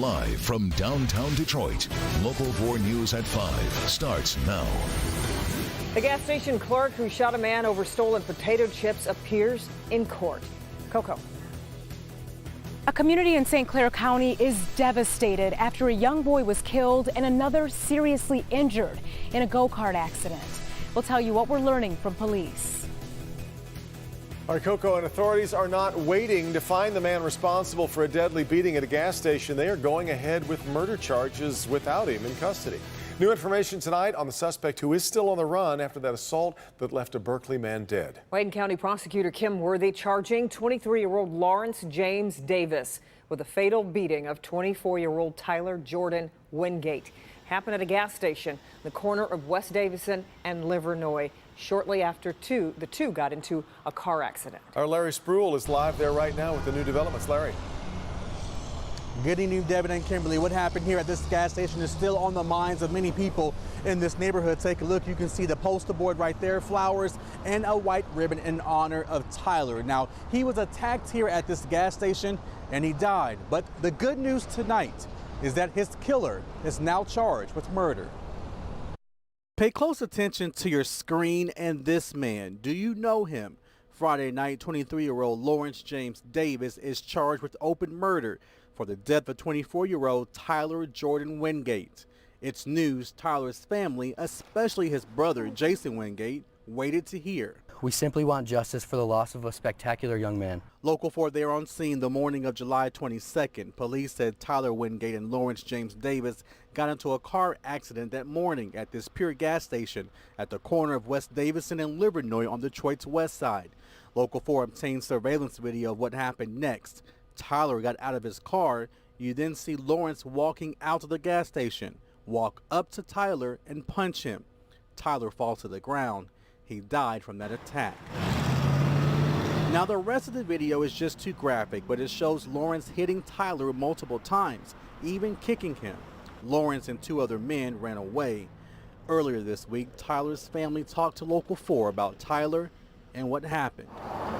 Live from downtown Detroit, Local 4 News at 5 starts now. The gas station clerk who shot a man over stolen potato chips appears in court. Coco. A community in St. Clair County is devastated after a young boy was killed and another seriously injured in a go-kart accident. We'll tell you what we're learning from police. Our Coco, and authorities are not waiting to find the man responsible for a deadly beating at a gas station. They are going ahead with murder charges without him in custody. New information tonight on the suspect who is still on the run after that assault that left a Berkeley man dead. Wayne County Prosecutor Kim Worthy charging 23-year-old Lawrence James Davis with a fatal beating of 24-year-old Tyler Jordan Wingate. Happened at a gas station, the corner of West Davison and Livernois, shortly after the two got into a car accident. Our Larry Spruill is live there right now with the new developments. Larry. Good evening, Devin and Kimberly. What happened here at this gas station is still on the minds of many people in this neighborhood. Take a look. You can see the poster board right there, flowers, and a white ribbon in honor of Tyler. Now, he was attacked here at this gas station and he died. But the good news tonight is that his killer is now charged with murder. Pay close attention to your screen and this man. Do you know him? Friday night, 23-year-old Lawrence James Davis is charged with open murder for the death of 24-year-old Tyler Jordan Wingate. It's news Tyler's family, especially his brother Jason Wingate, waited to hear. We simply want justice for the loss of a spectacular young man. Local 4 there on scene the morning of July 22nd. Police said Tyler Wingate and Lawrence James Davis got into a car accident that morning at this Pure gas station at the corner of West Davison and Livernois on Detroit's west side. Local 4 obtained surveillance video of what happened next. Tyler got out of his car. You then see Lawrence walking out of the gas station, walk up to Tyler and punch him. Tyler falls to the ground. He died from that attack. Now the rest of the video is just too graphic, but it shows Lawrence hitting Tyler multiple times, even kicking him. Lawrence and 2 other men ran away. Earlier this week, Tyler's family talked to Local 4 about Tyler and what happened.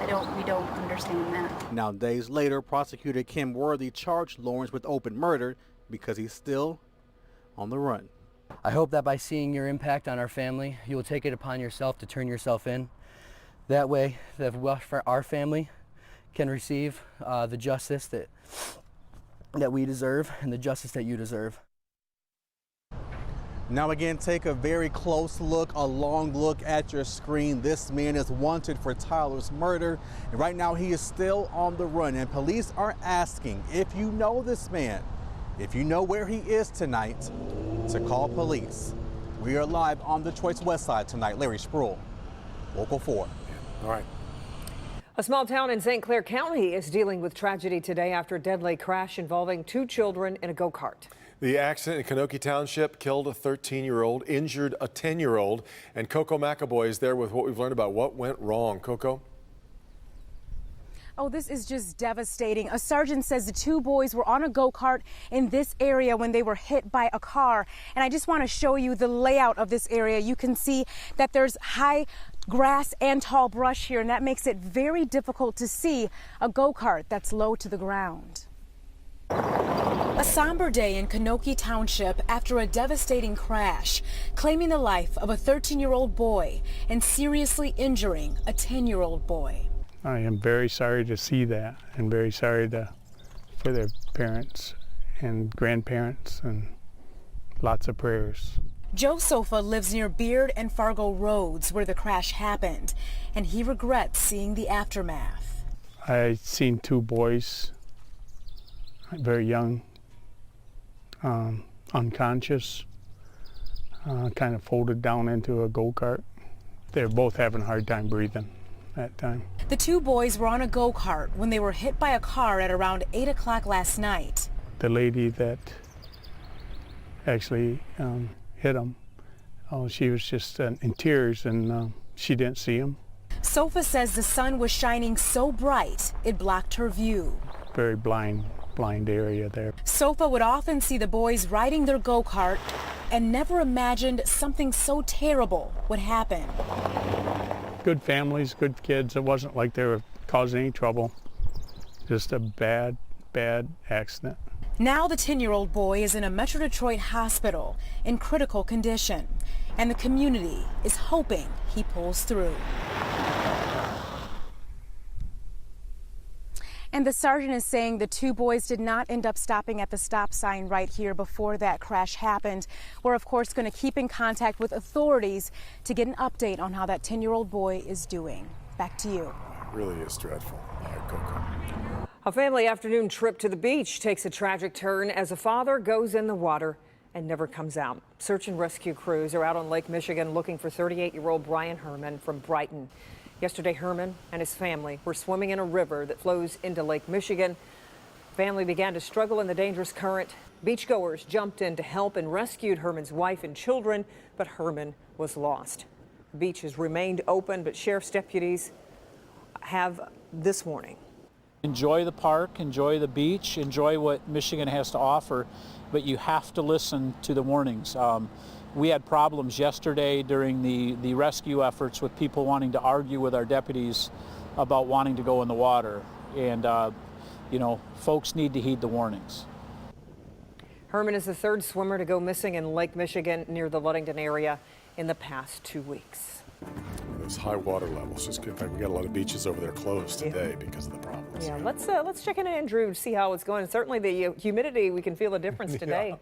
We don't understand that. Now days later, prosecutor Kim Worthy charged Lawrence with open murder because he's still on the run. I hope that by seeing your impact on our family, you will take it upon yourself to turn yourself in. That way, that our family can receive the justice that we deserve and the justice that you deserve. Now again, take a very close look, a long look at your screen. This man is wanted for Tyler's murder, and right now he is still on the run. And police are asking, if you know this man, if you know where he is tonight, to call police. We are live on Detroit's west side tonight. Larry Spruill, Local 4. All right. A small town in St. Clair County is dealing with tragedy today after a deadly crash involving 2 children in a go-kart. The accident in Kanoke Township killed a 13-year-old, injured a 10-year-old, and Coco McAvoy is there with what we've learned about what went wrong. Coco? Oh, this is just devastating. A sergeant says the 2 boys were on a go-kart in this area when they were hit by a car. And I just want to show you the layout of this area. You can see that there's high grass and tall brush here, and that makes it very difficult to see a go-kart that's low to the ground. A somber day in Kanoke Township after a devastating crash, claiming the life of a 13-year-old boy and seriously injuring a 10-year-old boy. I am very sorry to see that, and very sorry for their parents and grandparents, and lots of prayers. Joe Sofa lives near Beard and Fargo Roads where the crash happened, and he regrets seeing the aftermath. I seen 2 boys, very young, unconscious, kind of folded down into a go-kart. They were both having a hard time breathing that time. The 2 boys were on a go-kart when they were hit by a car at around 8 o'clock last night. The lady that actually hit them, she was just in tears, and she didn't see him. Sofa says the sun was shining so bright it blocked her view. Very blind area there. Sofa would often see the boys riding their go-kart and never imagined something so terrible would happen. Good families, good kids. It wasn't like they were causing any trouble. Just a bad accident. Now the 10-year-old boy is in a Metro Detroit hospital in critical condition, and the community is hoping he pulls through. And the sergeant is saying the two boys did not end up stopping at the stop sign right here before that crash happened. We're, of course, going to keep in contact with authorities to get an update on how that 10-year-old boy is doing. Back to you. It really is dreadful. All right, Coco. A family afternoon trip to the beach takes a tragic turn as a father goes in the water and never comes out. Search and rescue crews are out on Lake Michigan looking for 38-year-old Brian Herman from Brighton. Yesterday, Herman and his family were swimming in a river that flows into Lake Michigan. Family began to struggle in the dangerous current. Beachgoers jumped in to help and rescued Herman's wife and children, but Herman was lost. The beach has remained open, but sheriff's deputies have this warning. Enjoy the park, enjoy the beach, enjoy what Michigan has to offer, but you have to listen to the warnings. We had problems yesterday during the rescue efforts with people wanting to argue with our deputies about wanting to go in the water. And, you know, folks need to heed the warnings. Herman is the third swimmer to go missing in Lake Michigan near the Ludington area in the past 2 weeks. Those high water levels. Just in fact, we got a lot of beaches over there closed today because of the problems. Yeah, let's check in on Andrew to see how it's going. Certainly the humidity, we can feel a difference today. Yeah.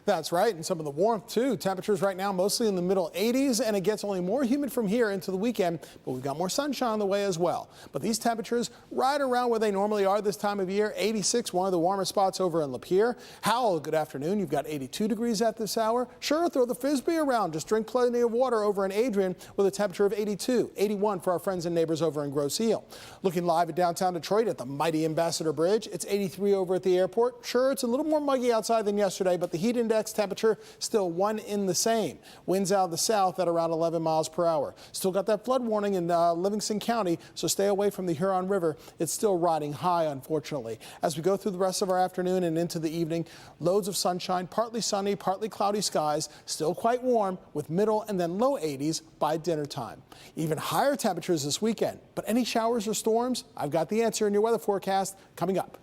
That's right, and some of the warmth too. Temperatures right now mostly in the middle 80s, and it gets only more humid from here into the weekend, but we've got more sunshine on the way as well. But these temperatures right around where they normally are this time of year. 86, one of the warmer spots over in Lapeer. Howell, good afternoon. You've got 82 degrees at this hour. Sure, throw the Frisbee around. Just drink plenty of water over in Adrian with a temperature of 82. 81 for our friends and neighbors over in Grosse Ile. Looking live at downtown Detroit at the mighty Ambassador Bridge. It's 83 over at the airport. Sure, it's a little more muggy outside than yesterday, but the heat index temperature still one in the same. Winds out of the south at around 11 miles per hour. Still got that flood warning in Livingston County, so stay away from the Huron River. It's still riding high, unfortunately. As we go through the rest of our afternoon and into the evening, loads of sunshine, partly sunny, partly cloudy skies, still quite warm with middle and then low 80s by dinner time. Even higher temperatures this weekend, but any showers or storms? I've got the answer in your weather forecast coming up.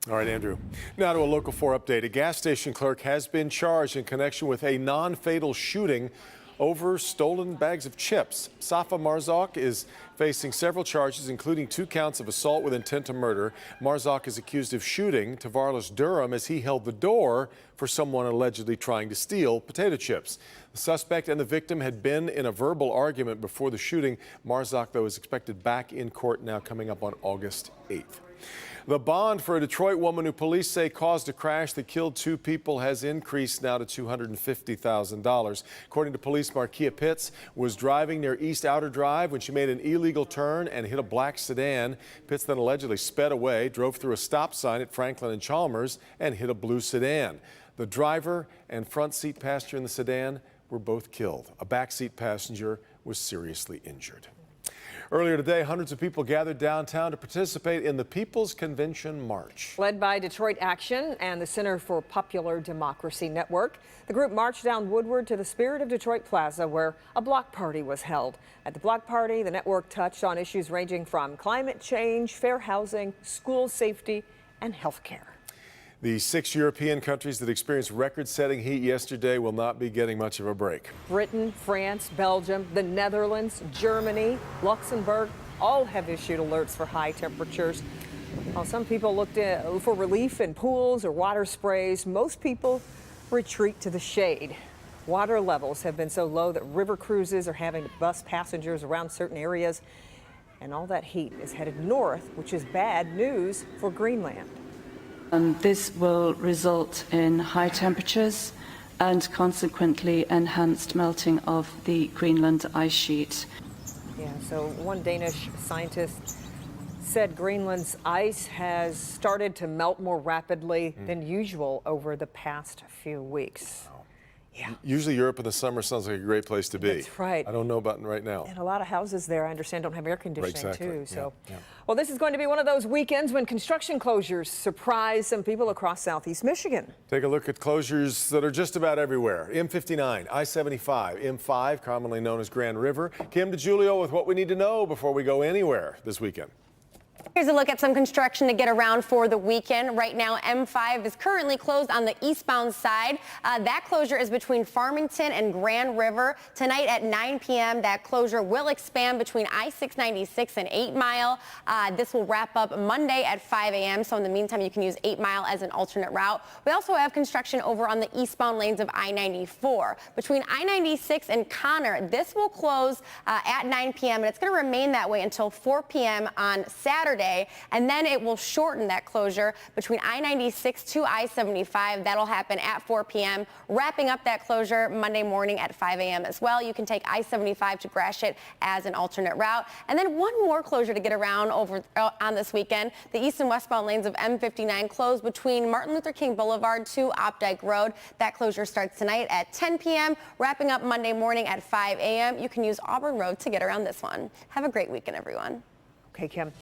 All right, Andrew. Now to a Local 4 update. A gas station clerk has been charged in connection with a non-fatal shooting over stolen bags of chips. Safa Marzok is facing several charges, including 2 counts of assault with intent to murder. Marzok is accused of shooting Tavares Durham as he held the door for someone allegedly trying to steal potato chips. The suspect and the victim had been in a verbal argument before the shooting. Marzok, though, is expected back in court now coming up on August 8th. The bond for a Detroit woman who police say caused a crash that killed 2 people has increased now to $250,000. According to police, Markia Pitts was driving near East Outer Drive when she made an illegal turn and hit a black sedan. Pitts then allegedly sped away, drove through a stop sign at Franklin and Chalmers, and hit a blue sedan. The driver and front seat passenger in the sedan were both killed. A backseat passenger was seriously injured. Earlier today, hundreds of people gathered downtown to participate in the People's Convention March. Led by Detroit Action and the Center for Popular Democracy Network, the group marched down Woodward to the Spirit of Detroit Plaza, where a block party was held. At the block party, the network touched on issues ranging from climate change, fair housing, school safety, and health care. The 6 European countries that experienced record-setting heat yesterday will not be getting much of a break. Britain, France, Belgium, the Netherlands, Germany, Luxembourg all have issued alerts for high temperatures. While some people looked for relief in pools or water sprays, most people retreat to the shade. Water levels have been so low that river cruises are having to bus passengers around certain areas, and all that heat is headed north, which is bad news for Greenland. This will result in high temperatures and consequently enhanced melting of the Greenland ice sheet. Yeah, so one Danish scientist said Greenland's ice has started to melt more rapidly than usual over the past few weeks. Yeah. Usually Europe in the summer sounds like a great place to be. That's right. I don't know about right now. And a lot of houses there, I understand, don't have air conditioning Exactly. too. So, Yeah. Well, this is going to be one of those weekends when construction closures surprise some people across southeast Michigan. Take a look at closures that are just about everywhere. M59, I-75, M5, commonly known as Grand River. Kim DeGiulio with what we need to know before we go anywhere this weekend. Here's a look at some construction to get around for the weekend. Right now, M5 is currently closed on the eastbound side. That closure is between Farmington and Grand River. Tonight at 9 p.m., that closure will expand between I-696 and 8 Mile. This will wrap up Monday at 5 a.m., so in the meantime, you can use 8 Mile as an alternate route. We also have construction over on the eastbound lanes of I-94. Between I-96 and Connor, this will close at 9 p.m., and it's going to remain that way until 4 p.m. on Saturday. And then it will shorten that closure between I-96 to I-75. That'll happen at 4 p.m., wrapping up that closure Monday morning at 5 a.m. as well. You can take I-75 to Gratiot as an alternate route. And then one more closure to get around over on this weekend. The east and westbound lanes of M59 close between Martin Luther King Boulevard to Opdyke Road. That closure starts tonight at 10 p.m., wrapping up Monday morning at 5 a.m. You can use Auburn Road to get around this one. Have a great weekend, everyone. Okay, Kim.